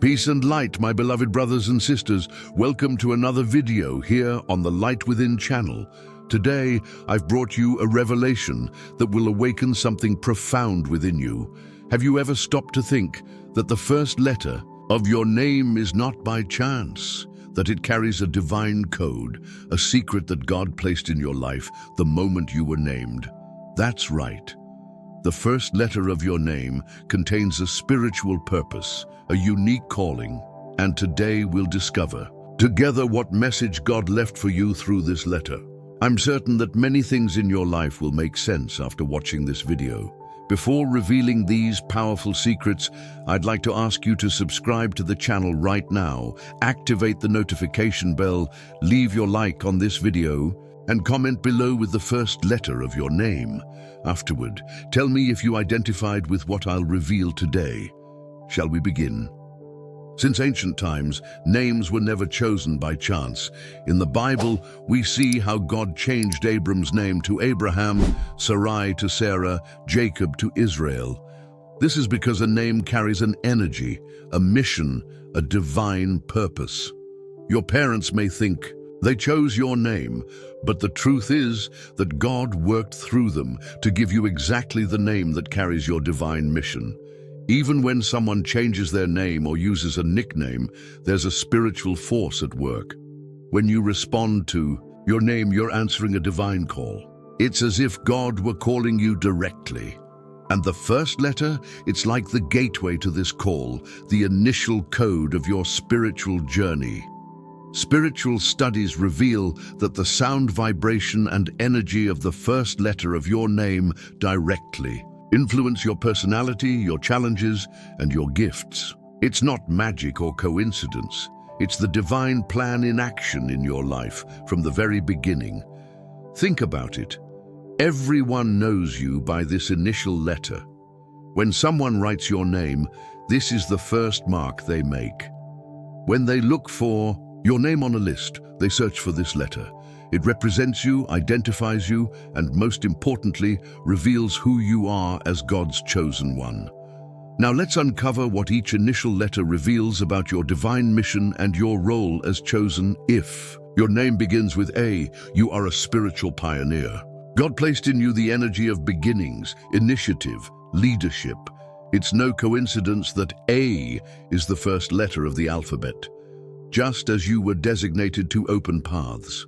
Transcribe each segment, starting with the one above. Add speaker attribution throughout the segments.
Speaker 1: Peace and light, my beloved brothers and sisters. Welcome to another video here on the Light Within channel. Today, I've brought you a revelation that will awaken something profound within you. Have you ever stopped to think that the first letter of your name is not by chance, that it carries a divine code, a secret that God placed in your life the moment you were named? That's right. The first letter of your name contains a spiritual purpose, a unique calling, and today we'll discover together what message God left for you through this letter. I'm certain that many things in your life will make sense after watching this video. Before revealing these powerful secrets, I'd like to ask you to subscribe to the channel right now, activate the notification bell, leave your like on this video, and comment below with the first letter of your name. Afterward, tell me if you identified with what I'll reveal today. Shall we begin? Since ancient times, names were never chosen by chance. In the Bible, we see how God changed Abram's name to Abraham, Sarai to Sarah, Jacob to Israel. This is because a name carries an energy, a mission, a divine purpose. Your parents may think they chose your name, but the truth is that God worked through them to give you exactly the name that carries your divine mission. Even when someone changes their name or uses a nickname, there's a spiritual force at work. When you respond to your name, you're answering a divine call. It's as if God were calling you directly. And the first letter, it's like the gateway to this call, the initial code of your spiritual journey. Spiritual studies reveal that the sound, vibration, and energy of the first letter of your name directly influence your personality, your challenges, and your gifts. It's not magic or coincidence. It's the divine plan in action in your life from the very beginning. Think about it. Everyone knows you by this initial letter. When someone writes your name, this is the first mark they make. When they look for your name on a list, they search for this letter. It represents you, identifies you, and most importantly, reveals who you are as God's chosen one. Now let's uncover what each initial letter reveals about your divine mission and your role as chosen. If your name begins with A, you are a spiritual pioneer. God placed in you the energy of beginnings, initiative, leadership. It's no coincidence that A is the first letter of the alphabet, just as you were designated to open paths.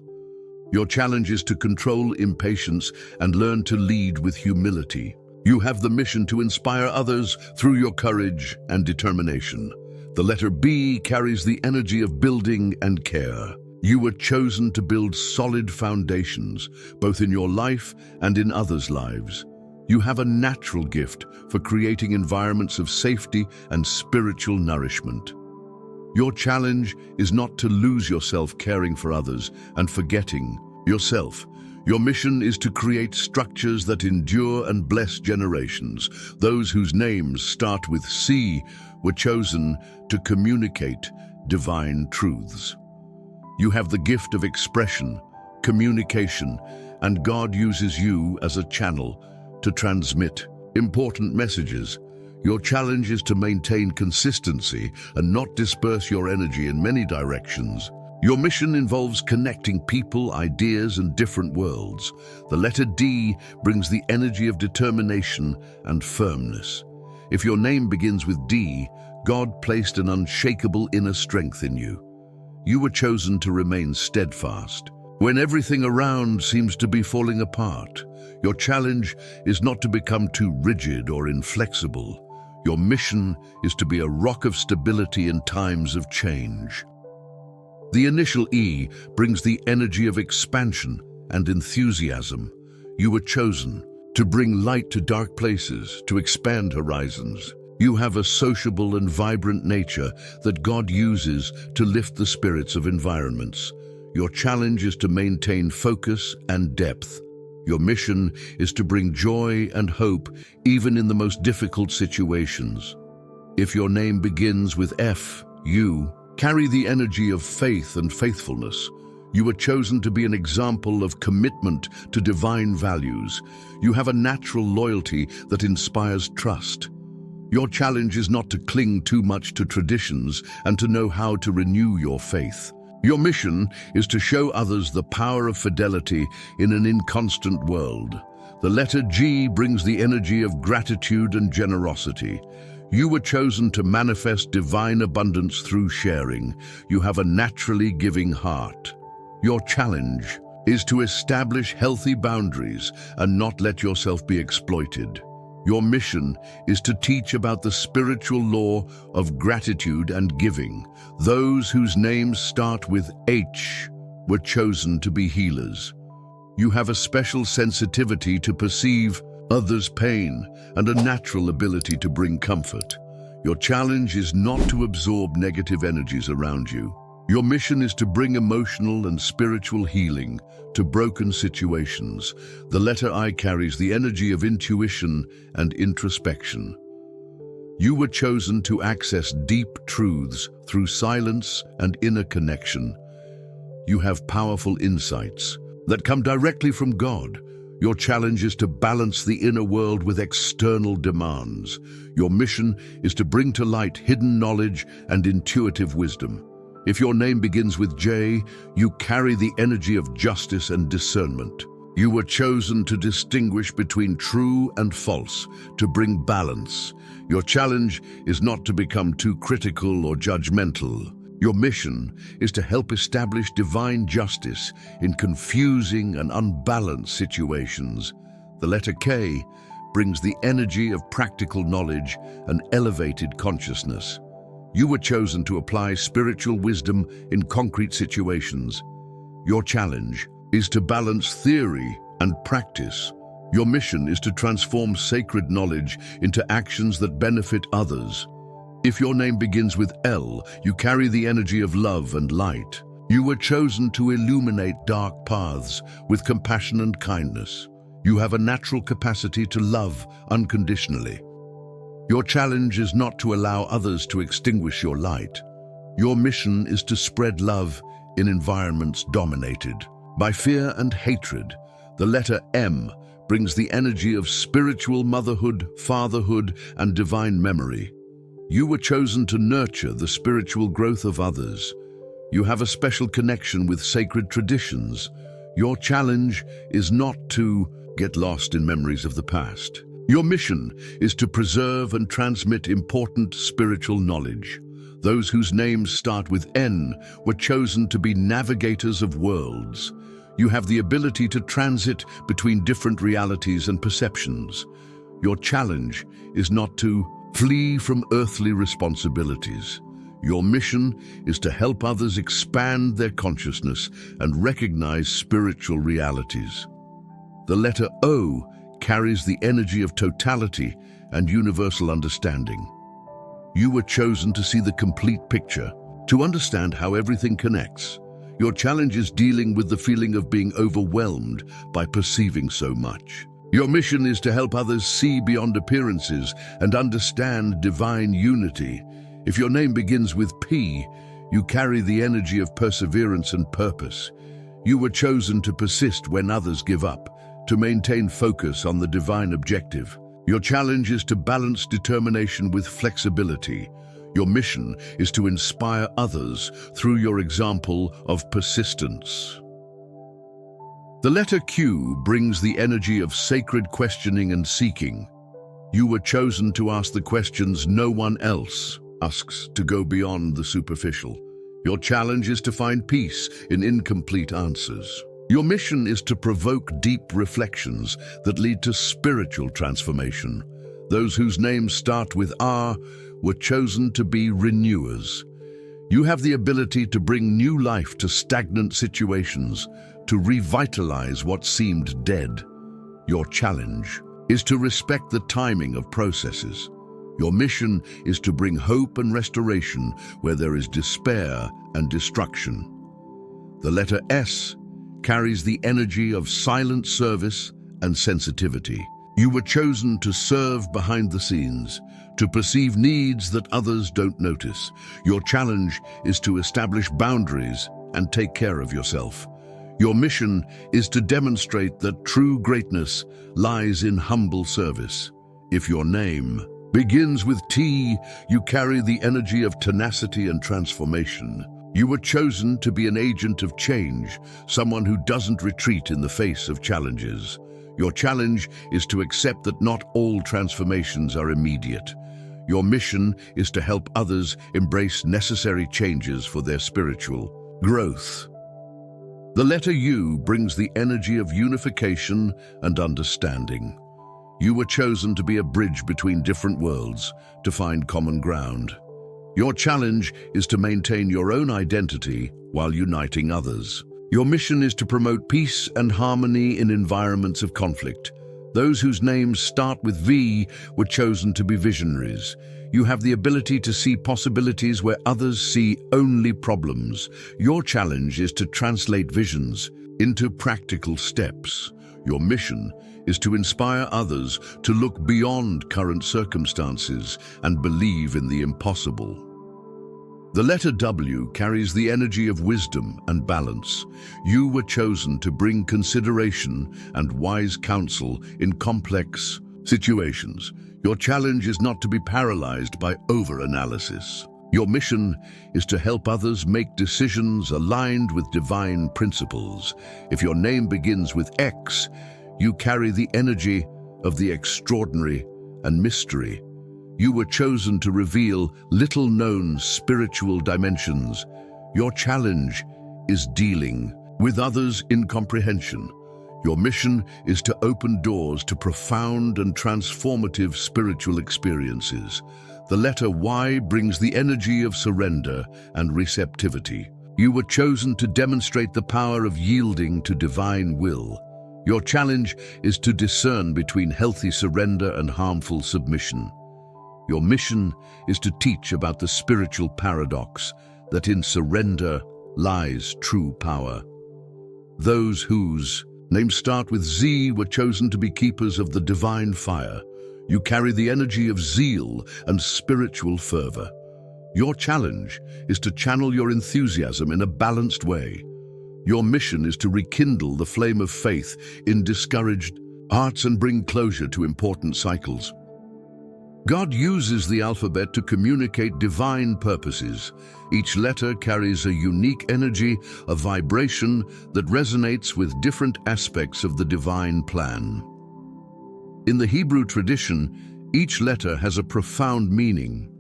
Speaker 1: Your challenge is to control impatience and learn to lead with humility. You have the mission to inspire others through your courage and determination. The letter B carries the energy of building and care. You were chosen to build solid foundations, both in your life and in others' lives. You have a natural gift for creating environments of safety and spiritual nourishment. Your challenge is not to lose yourself caring for others and forgetting yourself. Your mission is to create structures that endure and bless generations. Those whose names start with C were chosen to communicate divine truths. You have the gift of expression, communication, and God uses you as a channel to transmit important messages. Your challenge is to maintain consistency and not disperse your energy in many directions. Your mission involves connecting people, ideas, and different worlds. The letter D brings the energy of determination and firmness. If your name begins with D, God placed an unshakable inner strength in you. You were chosen to remain steadfast when everything around seems to be falling apart. Your challenge is not to become too rigid or inflexible. Your mission is to be a rock of stability in times of change. The initial E brings the energy of expansion and enthusiasm. You were chosen to bring light to dark places, to expand horizons. You have a sociable and vibrant nature that God uses to lift the spirits of environments. Your challenge is to maintain focus and depth. Your mission is to bring joy and hope even in the most difficult situations. If your name begins with F, you carry the energy of faith and faithfulness. You were chosen to be an example of commitment to divine values. You have a natural loyalty that inspires trust. Your challenge is not to cling too much to traditions and to know how to renew your faith. Your mission is to show others the power of fidelity in an inconstant world. The letter G brings the energy of gratitude and generosity. You were chosen to manifest divine abundance through sharing. You have a naturally giving heart. Your challenge is to establish healthy boundaries and not let yourself be exploited. Your mission is to teach about the spiritual law of gratitude and giving. Those whose names start with H were chosen to be healers. You have a special sensitivity to perceive others' pain and a natural ability to bring comfort. Your challenge is not to absorb negative energies around you. Your mission is to bring emotional and spiritual healing to broken situations. The letter I carries the energy of intuition and introspection. You were chosen to access deep truths through silence and inner connection. You have powerful insights that come directly from God. Your challenge is to balance the inner world with external demands. Your mission is to bring to light hidden knowledge and intuitive wisdom. If your name begins with J, you carry the energy of justice and discernment. You were chosen to distinguish between true and false, to bring balance. Your challenge is not to become too critical or judgmental. Your mission is to help establish divine justice in confusing and unbalanced situations. The letter K brings the energy of practical knowledge and elevated consciousness. You were chosen to apply spiritual wisdom in concrete situations. Your challenge is to balance theory and practice. Your mission is to transform sacred knowledge into actions that benefit others. If your name begins with L, you carry the energy of love and light. You were chosen to illuminate dark paths with compassion and kindness. You have a natural capacity to love unconditionally. Your challenge is not to allow others to extinguish your light. Your mission is to spread love in environments dominated by fear and hatred. The letter M brings the energy of spiritual motherhood, fatherhood, and divine memory. You were chosen to nurture the spiritual growth of others. You have a special connection with sacred traditions. Your challenge is not to get lost in memories of the past. Your mission is to preserve and transmit important spiritual knowledge. Those whose names start with N were chosen to be navigators of worlds. You have the ability to transit between different realities and perceptions. Your challenge is not to flee from earthly responsibilities. Your mission is to help others expand their consciousness and recognize spiritual realities. The letter O carries the energy of totality and universal understanding. You were chosen to see the complete picture, to understand how everything connects. Your challenge is dealing with the feeling of being overwhelmed by perceiving so much. Your mission is to help others see beyond appearances and understand divine unity. If your name begins with P, you carry the energy of perseverance and purpose. You were chosen to persist when others give up, to maintain focus on the divine objective. Your challenge is to balance determination with flexibility. Your mission is to inspire others through your example of persistence. The letter Q brings the energy of sacred questioning and seeking. You were chosen to ask the questions no one else asks, to go beyond the superficial. Your challenge is to find peace in incomplete answers. Your mission is to provoke deep reflections that lead to spiritual transformation. Those whose names start with R were chosen to be renewers. You have the ability to bring new life to stagnant situations, to revitalize what seemed dead. Your challenge is to respect the timing of processes. Your mission is to bring hope and restoration where there is despair and destruction. The letter S carries the energy of silent service and sensitivity. You were chosen to serve behind the scenes, to perceive needs that others don't notice. Your challenge is to establish boundaries and take care of yourself. Your mission is to demonstrate that true greatness lies in humble service. If your name begins with T. You carry the energy of tenacity and transformation. You were chosen to be an agent of change, someone who doesn't retreat in the face of challenges. Your challenge is to accept that not all transformations are immediate. Your mission is to help others embrace necessary changes for their spiritual growth. The letter U brings the energy of unification and understanding. You were chosen to be a bridge between different worlds, to find common ground. Your challenge is to maintain your own identity while uniting others. Your mission is to promote peace and harmony in environments of conflict. Those whose names start with V were chosen to be visionaries. You have the ability to see possibilities where others see only problems. Your challenge is to translate visions into practical steps. Your mission is to inspire others to look beyond current circumstances and believe in the impossible. The letter W carries the energy of wisdom and balance. You were chosen to bring consideration and wise counsel in complex situations. Your challenge is not to be paralyzed by over-analysis. Your mission is to help others make decisions aligned with divine principles. If your name begins with X, you carry the energy of the extraordinary and mystery. You were chosen to reveal little-known spiritual dimensions. Your challenge is dealing with others' incomprehension. Your mission is to open doors to profound and transformative spiritual experiences. The letter Y brings the energy of surrender and receptivity. You were chosen to demonstrate the power of yielding to divine will. Your challenge is to discern between healthy surrender and harmful submission. Your mission is to teach about the spiritual paradox that in surrender lies true power. Those whose names start with Z were chosen to be keepers of the divine fire. You carry the energy of zeal and spiritual fervor. Your challenge is to channel your enthusiasm in a balanced way. Your mission is to rekindle the flame of faith in discouraged hearts and bring closure to important cycles. God uses the alphabet to communicate divine purposes. Each letter carries a unique energy, a vibration that resonates with different aspects of the divine plan. In the Hebrew tradition, each letter has a profound meaning.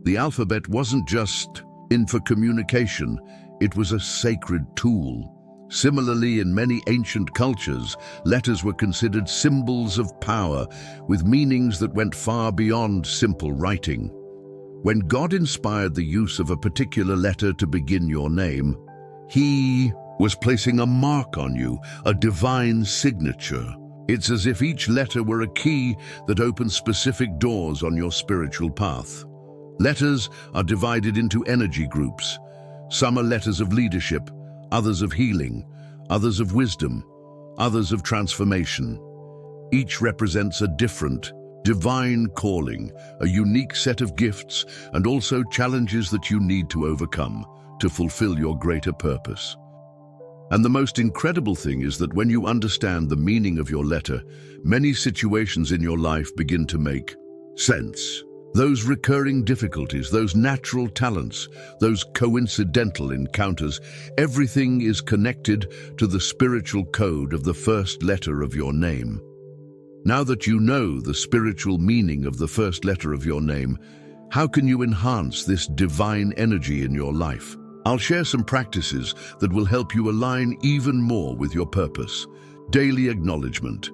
Speaker 1: The alphabet wasn't just in for communication, it was a sacred tool. Similarly, in many ancient cultures, letters were considered symbols of power, with meanings that went far beyond simple writing. When God inspired the use of a particular letter to begin your name, He was placing a mark on you, a divine signature. It's as if each letter were a key that opens specific doors on your spiritual path. Letters are divided into energy groups. Some are letters of leadership, others of healing, others of wisdom, others of transformation. Each represents a different, divine calling, a unique set of gifts, and also challenges that you need to overcome to fulfill your greater purpose. And the most incredible thing is that when you understand the meaning of your letter, many situations in your life begin to make sense. Those recurring difficulties, those natural talents, those coincidental encounters, everything is connected to the spiritual code of the first letter of your name. Now that you know the spiritual meaning of the first letter of your name, how can you enhance this divine energy in your life? I'll share some practices that will help you align even more with your purpose. Daily acknowledgement.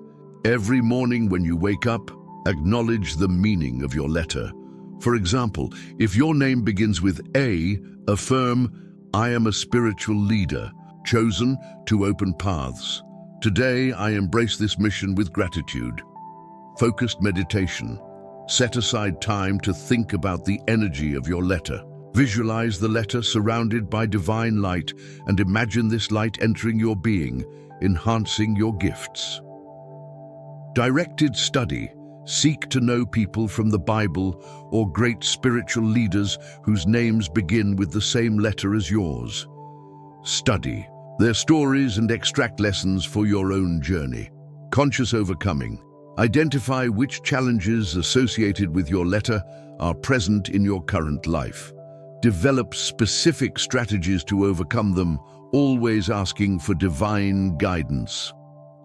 Speaker 1: Every morning when you wake up, acknowledge the meaning of your letter. For example, if your name begins with A, affirm, I am a spiritual leader, chosen to open paths. Today, I embrace this mission with gratitude. Focused meditation. Set aside time to think about the energy of your letter. Visualize the letter surrounded by divine light and imagine this light entering your being, enhancing your gifts. Directed study. Seek to know people from the Bible or great spiritual leaders whose names begin with the same letter as yours. Study their stories and extract lessons for your own journey. Conscious overcoming. Identify which challenges associated with your letter are present in your current life. Develop specific strategies to overcome them, always asking for divine guidance.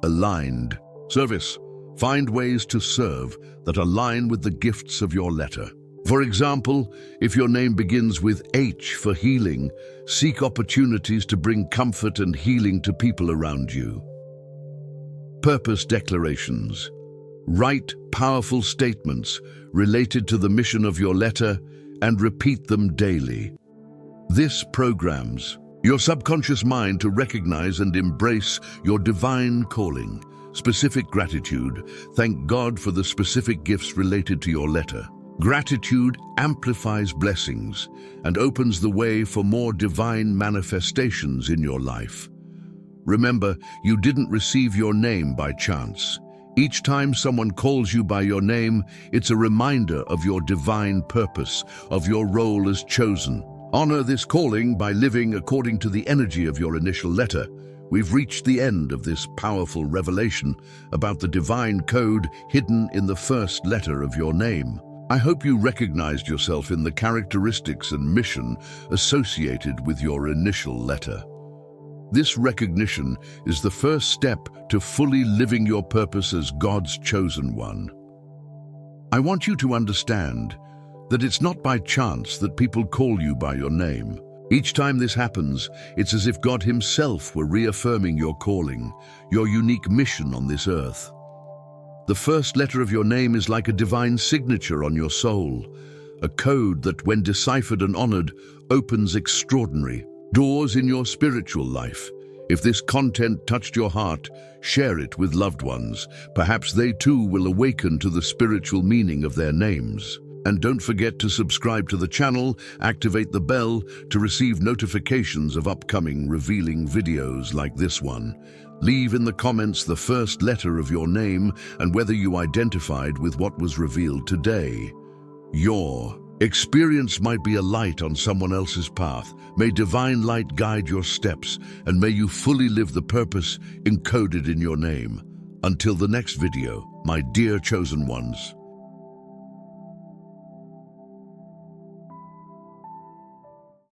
Speaker 1: Aligned. Service. Find ways to serve that align with the gifts of your letter. For example, if your name begins with H for healing, seek opportunities to bring comfort and healing to people around you. Purpose declarations. Write powerful statements related to the mission of your letter and repeat them daily. This programs your subconscious mind to recognize and embrace your divine calling. Specific gratitude. Thank God for the specific gifts related to your letter. Gratitude amplifies blessings and opens the way for more divine manifestations in your life. Remember, you didn't receive your name by chance. Each time someone calls you by your name, it's a reminder of your divine purpose, of your role as chosen. Honor this calling by living according to the energy of your initial letter. We've reached the end of this powerful revelation about the divine code hidden in the first letter of your name. I hope you recognized yourself in the characteristics and mission associated with your initial letter. This recognition is the first step to fully living your purpose as God's chosen one. I want you to understand that it's not by chance that people call you by your name. Each time this happens, it's as if God Himself were reaffirming your calling, your unique mission on this earth. The first letter of your name is like a divine signature on your soul, a code that, when deciphered and honored, opens extraordinary doors in your spiritual life. If this content touched your heart, share it with loved ones. Perhaps they too will awaken to the spiritual meaning of their names. And don't forget to subscribe to the channel, activate the bell to receive notifications of upcoming revealing videos like this one. Leave in the comments the first letter of your name and whether you identified with what was revealed today. Your experience might be a light on someone else's path. May divine light guide your steps, and may you fully live the purpose encoded in your name. Until the next video, my dear chosen ones.